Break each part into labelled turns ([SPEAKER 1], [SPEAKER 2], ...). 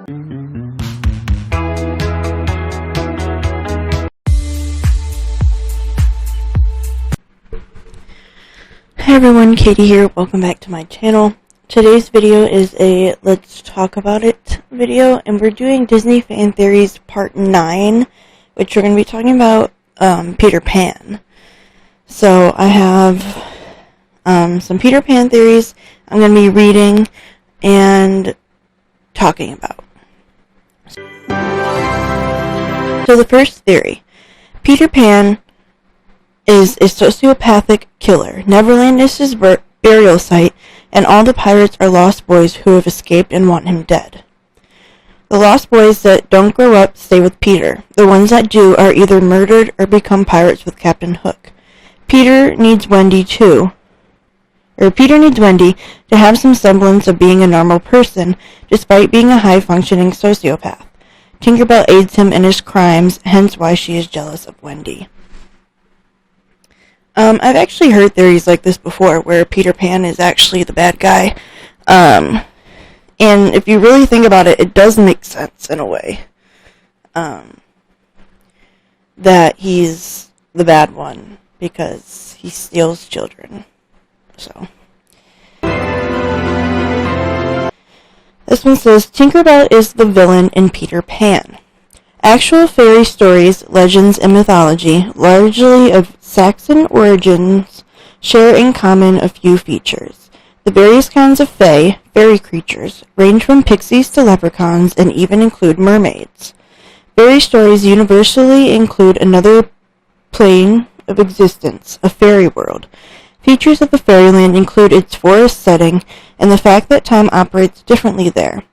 [SPEAKER 1] Hey everyone, Katie here. Welcome back to my channel. Today's video is a Let's Talk About It video, and we're doing Disney Fan Theories Part 9, which we're going to be talking about Peter Pan. So I have some Peter Pan theories I'm going to be reading and talking about. So the first theory, Peter Pan is a sociopathic killer. Neverland is his burial site, and all the pirates are lost boys who have escaped and want him dead. The lost boys that don't grow up stay with Peter. The ones that do are either murdered or become pirates with Captain Hook. Peter needs Wendy to have some semblance of being a normal person, despite being a high-functioning sociopath. Tinkerbell aids him in his crimes, hence why she is jealous of Wendy. I've actually heard theories like this before, where Peter Pan is actually the bad guy. And if you really think about it, it does make sense in a way. That he's the bad one, because he steals children. So. This one says, Tinkerbell is the villain in Peter Pan. Actual fairy stories, legends, and mythology, largely of Saxon origins, share in common a few features. The various kinds of fairy creatures, range from pixies to leprechauns and even include mermaids. Fairy stories universally include another plane of existence, a fairy world. Features of the fairyland include its forest setting and the fact that time operates differently there.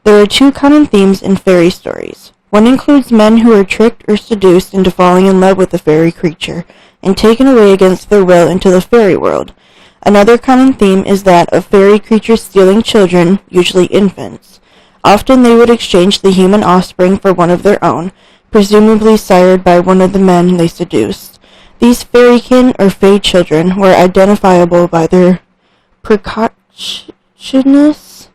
[SPEAKER 1] There are two common themes in fairy stories. One includes men who are tricked or seduced into falling in love with a fairy creature and taken away against their will into the fairy world. Another common theme is that of fairy creatures stealing children, usually infants. Often they would exchange the human offspring for one of their own, presumably sired by one of the men they seduced. These fairykin or fae children were identifiable by their precociousness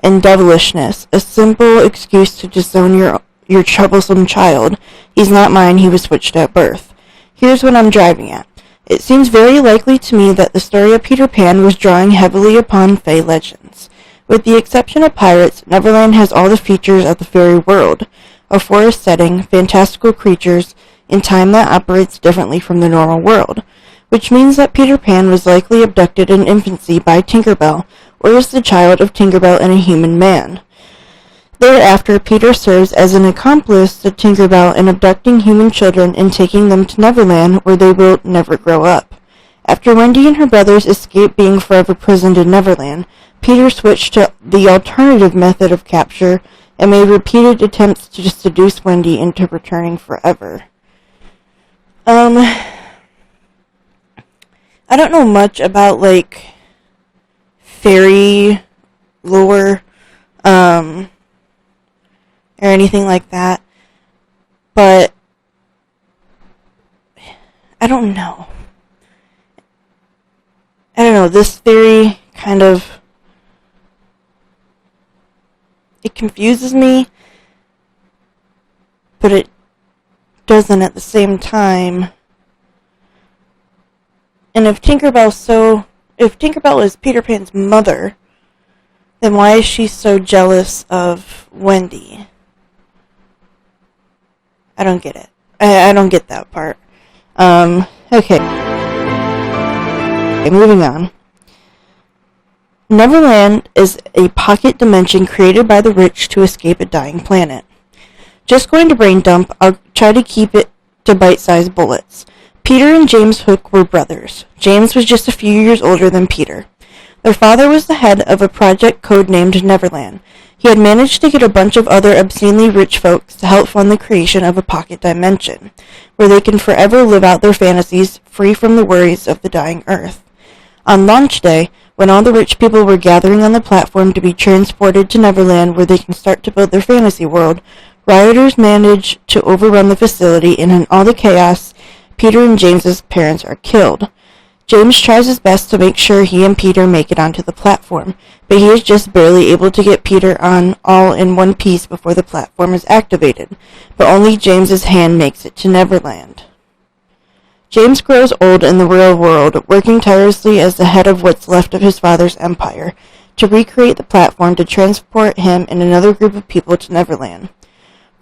[SPEAKER 1] and devilishness, a simple excuse to disown your troublesome child. He's not mine, he was switched at birth. Here's what I'm driving at. It seems very likely to me that the story of Peter Pan was drawing heavily upon fairy legends. With the exception of pirates, Neverland has all the features of the fairy world, a forest setting, fantastical creatures, and time that operates differently from the normal world, which means that Peter Pan was likely abducted in infancy by Tinkerbell, or is the child of Tinkerbell and a human man. Thereafter, Peter serves as an accomplice to Tinkerbell in abducting human children and taking them to Neverland, where they will never grow up. After Wendy and her brothers escape being forever prisoned in Neverland, Peter switched to the alternative method of capture and made repeated attempts to seduce Wendy into returning forever. I don't know much about, fairy lore, or anything like that, but I don't know. This theory kind of, it confuses me, but it doesn't at the same time. And if Tinkerbell is Peter Pan's mother, then why is she so jealous of Wendy? I don't get it. I don't get that part. Okay, moving on. Neverland is a pocket dimension created by the rich to escape a dying planet. Just going to brain dump, I'll try to keep it to bite-sized bullets. Peter and James Hook were brothers. James was just a few years older than Peter. Their father was the head of a project codenamed Neverland. He had managed to get a bunch of other obscenely rich folks to help fund the creation of a pocket dimension, where they can forever live out their fantasies free from the worries of the dying Earth. On launch day, when all the rich people were gathering on the platform to be transported to Neverland where they can start to build their fantasy world, rioters manage to overrun the facility, and in all the chaos, Peter and James's parents are killed. James tries his best to make sure he and Peter make it onto the platform, but he is just barely able to get Peter on all in one piece before the platform is activated, but only James's hand makes it to Neverland. James grows old in the real world, working tirelessly as the head of what's left of his father's empire, to recreate the platform to transport him and another group of people to Neverland.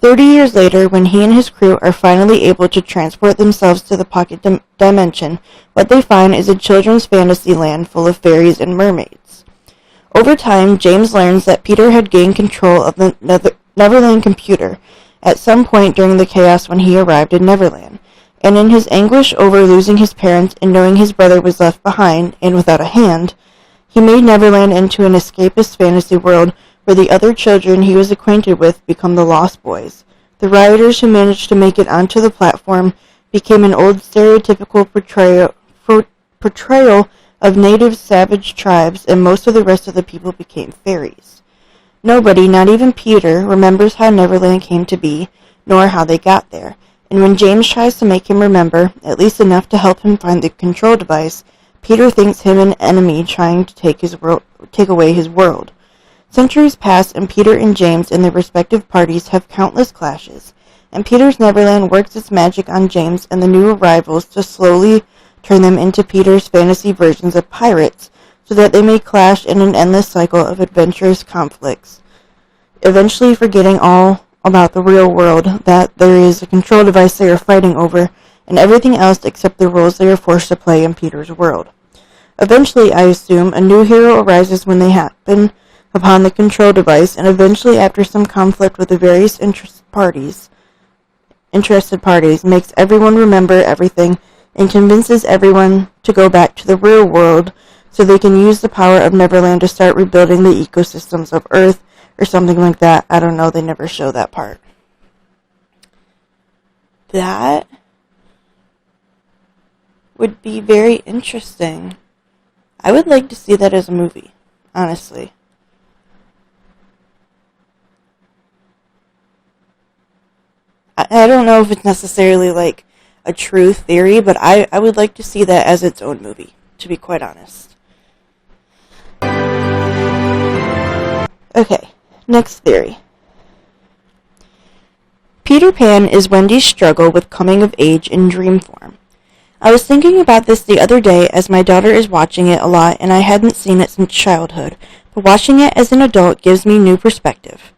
[SPEAKER 1] 30 years later, when he and his crew are finally able to transport themselves to the pocket dimension, what they find is a children's fantasy land full of fairies and mermaids. Over time, James learns that Peter had gained control of the Neverland computer at some point during the chaos when he arrived in Neverland, and in his anguish over losing his parents and knowing his brother was left behind and without a hand, he made Neverland into an escapist fantasy world where the other children he was acquainted with become the Lost Boys. The rioters who managed to make it onto the platform became an old stereotypical portrayal of native savage tribes, and most of the rest of the people became fairies. Nobody, not even Peter, remembers how Neverland came to be, nor how they got there, and when James tries to make him remember, at least enough to help him find the control device, Peter thinks him an enemy trying to take away his world. Centuries pass, and Peter and James and their respective parties have countless clashes, and Peter's Neverland works its magic on James and the new arrivals to slowly turn them into Peter's fantasy versions of pirates, so that they may clash in an endless cycle of adventurous conflicts, eventually forgetting all about the real world, that there is a control device they are fighting over, and everything else except the roles they are forced to play in Peter's world. Eventually, I assume, a new hero arises when they happen upon the control device, and eventually after some conflict with the various interested parties, makes everyone remember everything and convinces everyone to go back to the real world so they can use the power of Neverland to start rebuilding the ecosystems of Earth or something like that. I don't know, they never show that part. That would be very interesting. I would like to see that as a movie, honestly. I don't know if it's necessarily like a true theory, but I would like to see that as its own movie, to be quite honest. Okay, next theory. Peter Pan is Wendy's struggle with coming of age in dream form. I was thinking about this the other day as my daughter is watching it a lot and I hadn't seen it since childhood, but watching it as an adult gives me new perspective.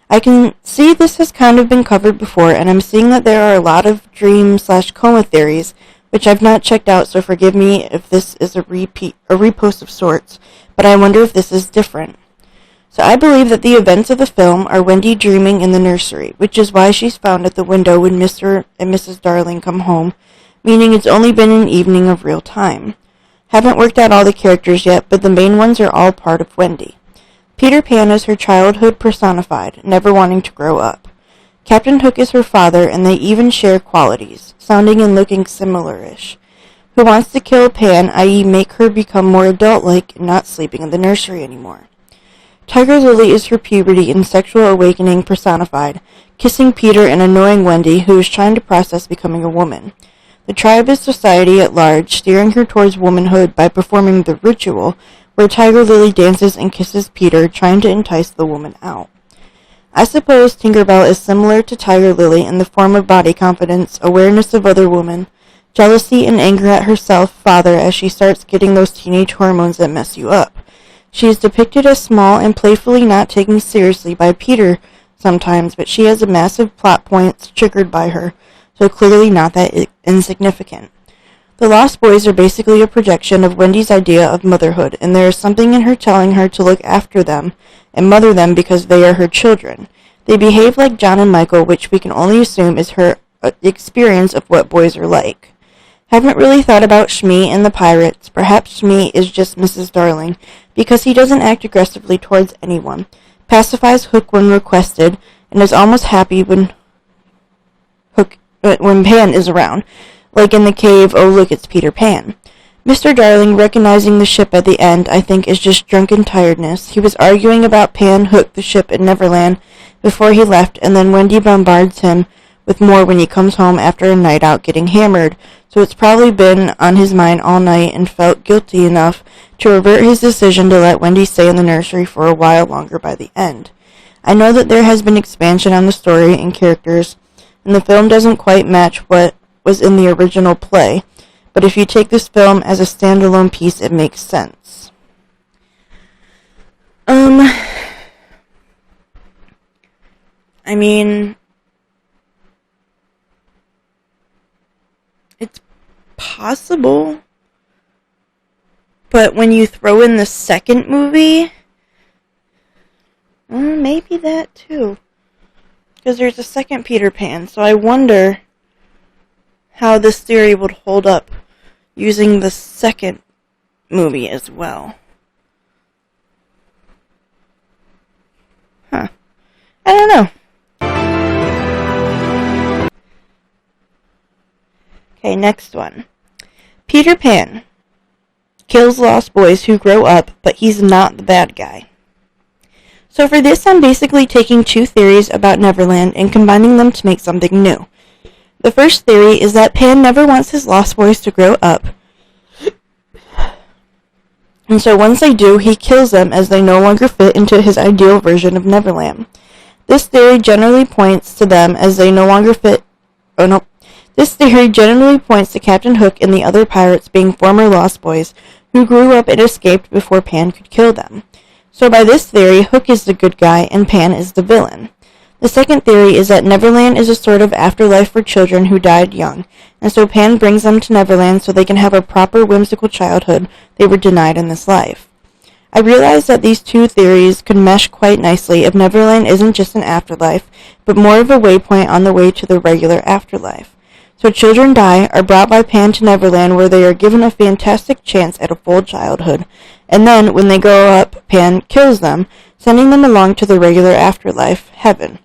[SPEAKER 1] I can see this has kind of been covered before, and I'm seeing that there are a lot of dream/coma theories, which I've not checked out, so forgive me if this is a repost of sorts, but I wonder if this is different. So I believe that the events of the film are Wendy dreaming in the nursery, which is why she's found at the window when Mr. and Mrs. Darling come home, meaning it's only been an evening of real time. Haven't worked out all the characters yet, but the main ones are all part of Wendy. Peter Pan is her childhood personified, never wanting to grow up. Captain Hook is her father, and they even share qualities, sounding and looking similar-ish. Who wants to kill Pan, i.e. make her become more adult-like and not sleeping in the nursery anymore. Tiger Lily is her puberty and sexual awakening personified, kissing Peter and annoying Wendy, who is trying to process becoming a woman. The tribe is society at large, steering her towards womanhood by performing the ritual, where Tiger Lily dances and kisses Peter, trying to entice the woman out. I suppose Tinkerbell is similar to Tiger Lily in the form of body confidence, awareness of other women, jealousy and anger at herself, father, as she starts getting those teenage hormones that mess you up. She is depicted as small and playfully not taken seriously by Peter sometimes, but she has a massive plot points triggered by her, so clearly not that insignificant. The Lost Boys are basically a projection of Wendy's idea of motherhood, and there is something in her telling her to look after them and mother them because they are her children. They behave like John and Michael, which we can only assume is her experience of what boys are like. Haven't really thought about Shmi and the pirates. Perhaps Shmi is just Mrs. Darling, because he doesn't act aggressively towards anyone, pacifies Hook when requested, and is almost happy when Pan is around. Like in the cave, oh look, it's Peter Pan. Mr. Darling, recognizing the ship at the end, I think is just drunken tiredness. He was arguing about Pan, Hook, the ship, and Neverland before he left, and then Wendy bombards him with more when he comes home after a night out getting hammered, so it's probably been on his mind all night and felt guilty enough to revert his decision to let Wendy stay in the nursery for a while longer by the end. I know that there has been expansion on the story and characters, and the film doesn't quite match what was in the original play, but if you take this film as a standalone piece, it makes sense. I mean, it's possible, but when you throw in the second movie, maybe that too, because there's a second Peter Pan, so I wonder how this theory would hold up using the second movie as well. I don't know. Okay, next one. Peter Pan kills lost boys who grow up, but he's not the bad guy. So for this, I'm basically taking two theories about Neverland and combining them to make something new. The first theory is that Pan never wants his lost boys to grow up, and so once they do, he kills them as they no longer fit into his ideal version of Neverland. This theory generally points to them as they no longer fit. This theory generally points to Captain Hook and the other pirates being former Lost Boys who grew up and escaped before Pan could kill them. So by this theory, Hook is the good guy and Pan is the villain. The second theory is that Neverland is a sort of afterlife for children who died young, and so Pan brings them to Neverland so they can have a proper whimsical childhood they were denied in this life. I realize that these two theories could mesh quite nicely if Neverland isn't just an afterlife, but more of a waypoint on the way to the regular afterlife. So children die, are brought by Pan to Neverland where they are given a fantastic chance at a full childhood, and then, when they grow up, Pan kills them, sending them along to the regular afterlife, heaven.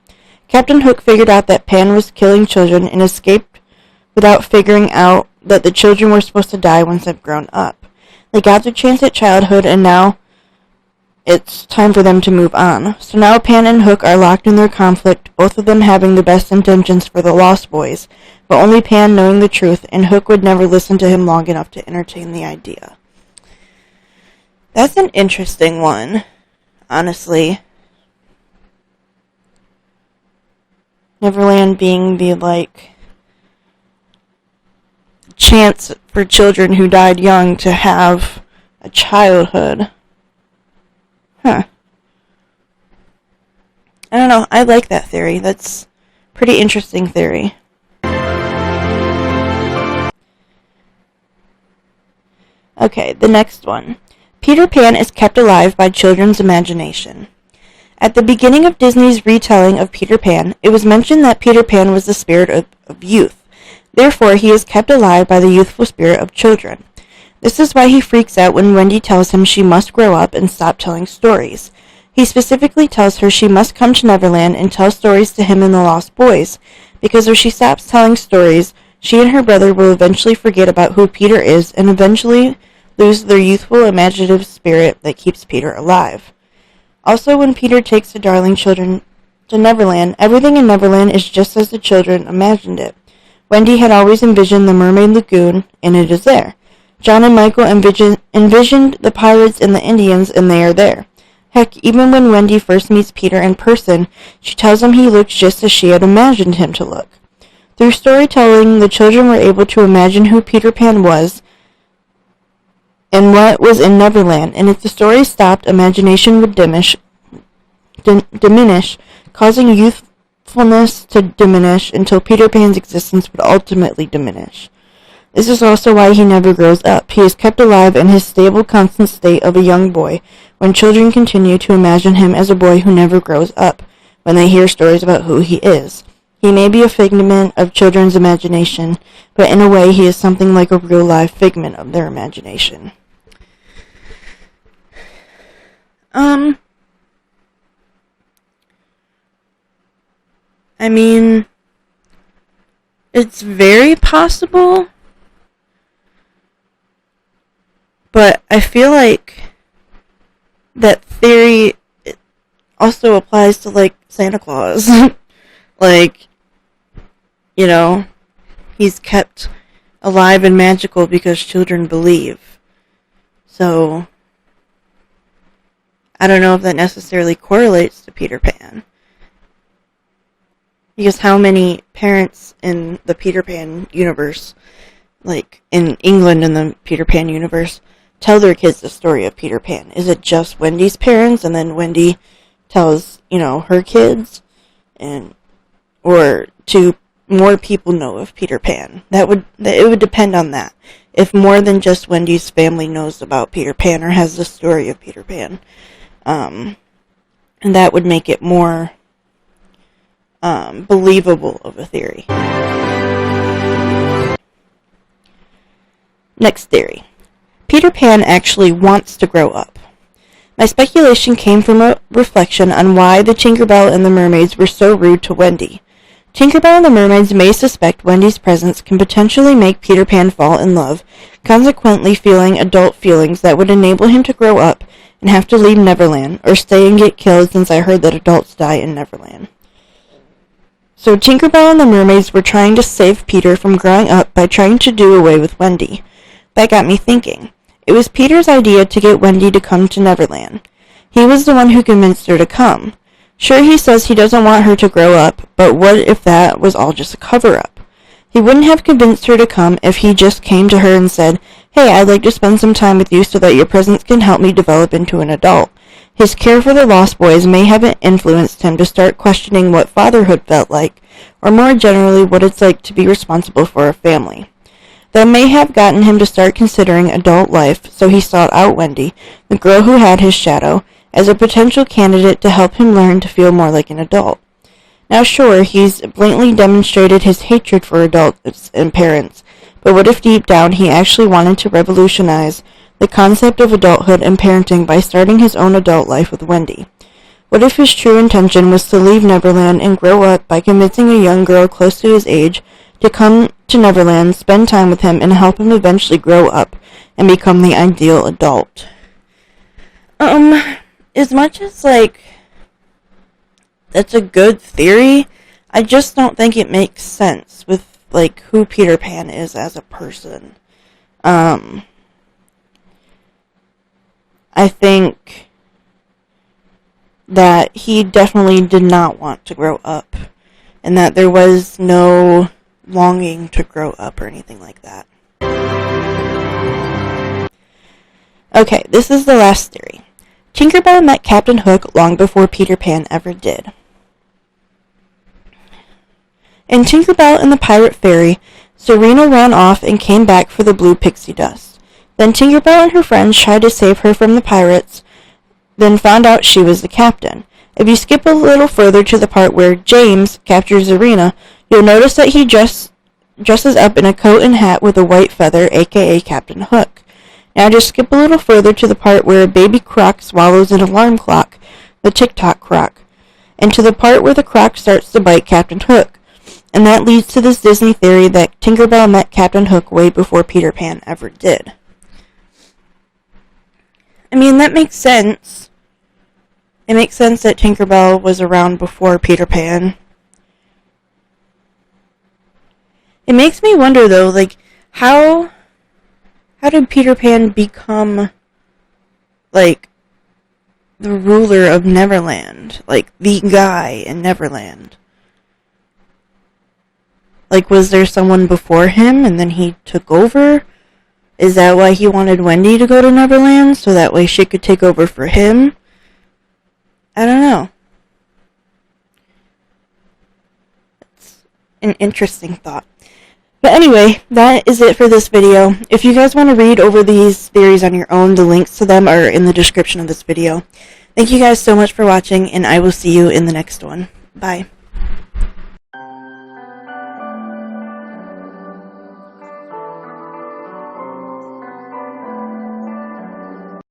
[SPEAKER 1] Captain Hook figured out that Pan was killing children and escaped without figuring out that the children were supposed to die once they've grown up. They got their chance at childhood, and now it's time for them to move on. So now Pan and Hook are locked in their conflict, both of them having the best intentions for the Lost Boys, but only Pan knowing the truth, and Hook would never listen to him long enough to entertain the idea. That's an interesting one, honestly. Neverland being the, chance for children who died young to have a childhood. I don't know. I like that theory. That's a pretty interesting theory. Okay, the next one. Peter Pan is kept alive by children's imagination. At the beginning of Disney's retelling of Peter Pan, it was mentioned that Peter Pan was the spirit of youth. Therefore, he is kept alive by the youthful spirit of children. This is why he freaks out when Wendy tells him she must grow up and stop telling stories. He specifically tells her she must come to Neverland and tell stories to him and the Lost Boys, because if she stops telling stories, she and her brother will eventually forget about who Peter is and eventually lose their youthful, imaginative spirit that keeps Peter alive. Also, when Peter takes the darling children to Neverland, everything in Neverland is just as the children imagined it. Wendy had always envisioned the Mermaid Lagoon, and it is there. John and Michael envisioned the pirates and the Indians, and they are there. Heck, even when Wendy first meets Peter in person, she tells him he looks just as she had imagined him to look. Through storytelling, the children were able to imagine who Peter Pan was and what was in Neverland, and if the story stopped, imagination would diminish, causing youthfulness to diminish until Peter Pan's existence would ultimately diminish. This is also why he never grows up. He is kept alive in his stable, constant state of a young boy, when children continue to imagine him as a boy who never grows up, when they hear stories about who he is. He may be a figment of children's imagination, but in a way he is something like a real-life figment of their imagination. I mean, it's very possible, but I feel like that theory also applies to, Santa Claus. you know, he's kept alive and magical because children believe. So, I don't know if that necessarily correlates to Peter Pan. Because how many parents in the Peter Pan universe, like in England in the Peter Pan universe, tell their kids the story of Peter Pan? Is it just Wendy's parents, and then Wendy tells, her kids? Or do more people know of Peter Pan? It would depend on that. If more than just Wendy's family knows about Peter Pan or has the story of Peter Pan. And that would make it more believable of a theory. Next theory. Peter Pan actually wants to grow up. My speculation came from a reflection on why the Tinkerbell and the mermaids were so rude to Wendy. Tinkerbell and the mermaids may suspect Wendy's presence can potentially make Peter Pan fall in love, consequently feeling adult feelings that would enable him to grow up and have to leave Neverland, or stay and get killed, since I heard that adults die in Neverland. So Tinkerbell and the mermaids were trying to save Peter from growing up by trying to do away with Wendy. That got me thinking. It was Peter's idea to get Wendy to come to Neverland. He was the one who convinced her to come. Sure, he says he doesn't want her to grow up, but what if that was all just a cover-up? He wouldn't have convinced her to come if he just came to her and said, "Hey, I'd like to spend some time with you so that your presence can help me develop into an adult." His care for the Lost Boys may have influenced him to start questioning what fatherhood felt like, or more generally, what it's like to be responsible for a family. That may have gotten him to start considering adult life, so he sought out Wendy, the girl who had his shadow, as a potential candidate to help him learn to feel more like an adult. Now sure, he's blatantly demonstrated his hatred for adults and parents, but what if deep down he actually wanted to revolutionize the concept of adulthood and parenting by starting his own adult life with Wendy? What if his true intention was to leave Neverland and grow up by convincing a young girl close to his age to come to Neverland, spend time with him, and help him eventually grow up and become the ideal adult? As much as, that's a good theory, I just don't think it makes sense with, who Peter Pan is as a person. I think that he definitely did not want to grow up, and that there was no longing to grow up or anything like that. Okay, this is the last theory. Tinkerbell met Captain Hook long before Peter Pan ever did. In Tinkerbell and the Pirate Fairy, Serena ran off and came back for the blue pixie dust. Then Tinkerbell and her friends tried to save her from the pirates, then found out she was the captain. If you skip a little further to the part where James captures Serena, you'll notice that he dresses up in a coat and hat with a white feather, aka Captain Hook. Now just skip a little further to the part where a baby croc swallows an alarm clock, the Tick-Tock croc, and to the part where the croc starts to bite Captain Hook. And that leads to this Disney theory that Tinkerbell met Captain Hook way before Peter Pan ever did. I mean, that makes sense. It makes sense that Tinkerbell was around before Peter Pan. It makes me wonder, though, how did Peter Pan become, the ruler of Neverland? The guy in Neverland? Was there someone before him and then he took over? Is that why he wanted Wendy to go to Neverland? So that way she could take over for him? I don't know. It's an interesting thought. But anyway, that is it for this video. If you guys want to read over these theories on your own, the links to them are in the description of this video. Thank you guys so much for watching, and I will see you in the next one. Bye.